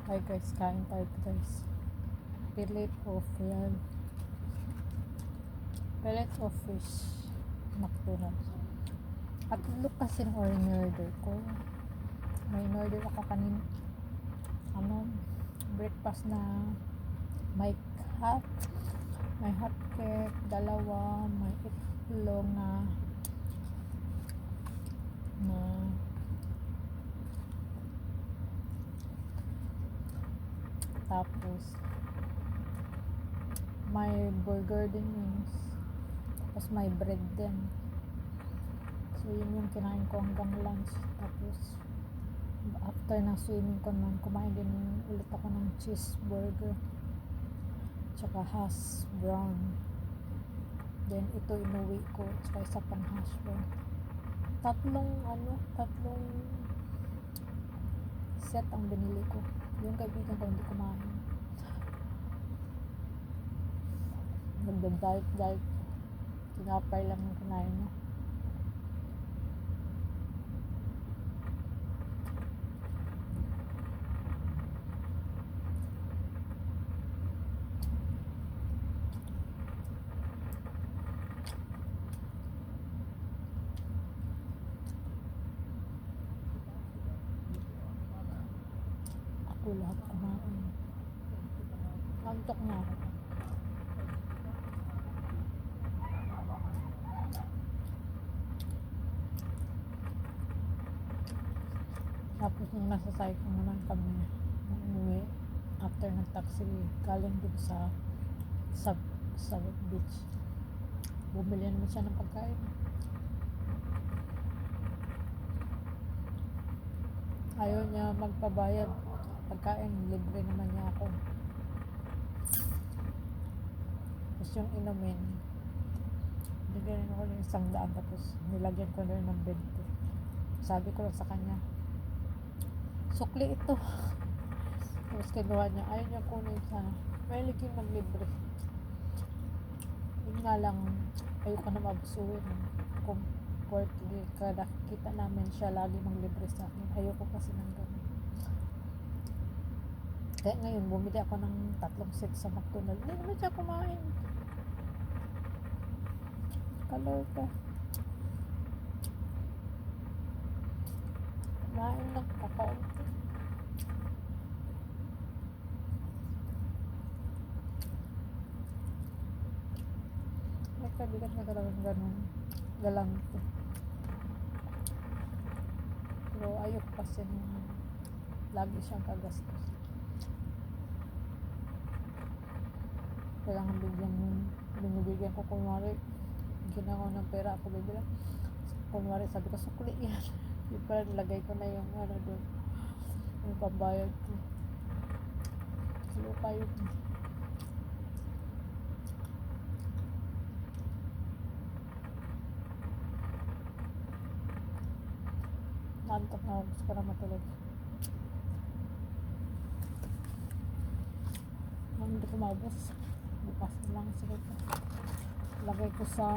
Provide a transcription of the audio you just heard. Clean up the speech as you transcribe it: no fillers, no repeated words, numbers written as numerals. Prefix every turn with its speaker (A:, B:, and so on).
A: Hi guys, kain tayo guys. Fillet of yan. Fillet of fish. McDonald's. At look kasi ng order ko. May order ako kanin. Breakfast na may hot. May hot cake, dalawa. May itlog na tapos may burger din yun, tapos may bread din. So yun yung kinain ko hanggang lunch. Tapos after ng swimming ko naman, kumain din ulit ako ng cheeseburger tsaka hash brown. Then ito inuwi ko, tsaka isa pang hash brown. Tatlong set ang binili ko. Yung kaibigan ko hindi kumain. Nagda-diet. Tinapay lang yung kinain niya. Ako lahat kumain. Antok na ako. Tapos nung nasa cycle naman kami umuwi after ng taxi galing dun sa beach, bumili naman siya ng pagkain. Ayaw niya magpabayad pagkain, libre naman niya ako. Tapos yung inumin, bigyan ako ng 100, tapos nilagyan ko na ng 20. Sabi ko lang sa kanya, sukli ito. Tapos kinuha niya, ayaw niya kunin sana. May ligyan maglibre. Yun nga lang, ayoko na mabusuhin. Kung kada kita namin siya lagi manglibre sa akin. Ayoko kasi ng ganun. Kaya ngayon, bumili ako ng 3 set sa McDonald's. Hindi naman siya kumain. Kalor ka. Kumain lang, kakaunti. May kabigat na talagang ganun. Galante. Pero ayok kasi nung lagi siyang kagastos. Kailangan binibigyan ko, kunwari ginawa ng pera ako bibila, kunwari sabi ko sukli yan. Di pa lagay ko na yung doon, yung pambayad ko. Lupa yun. Nantok na ako, gusto ko na matulog. Hindi ko maubos, bukas lang siguro. Lagay ko sa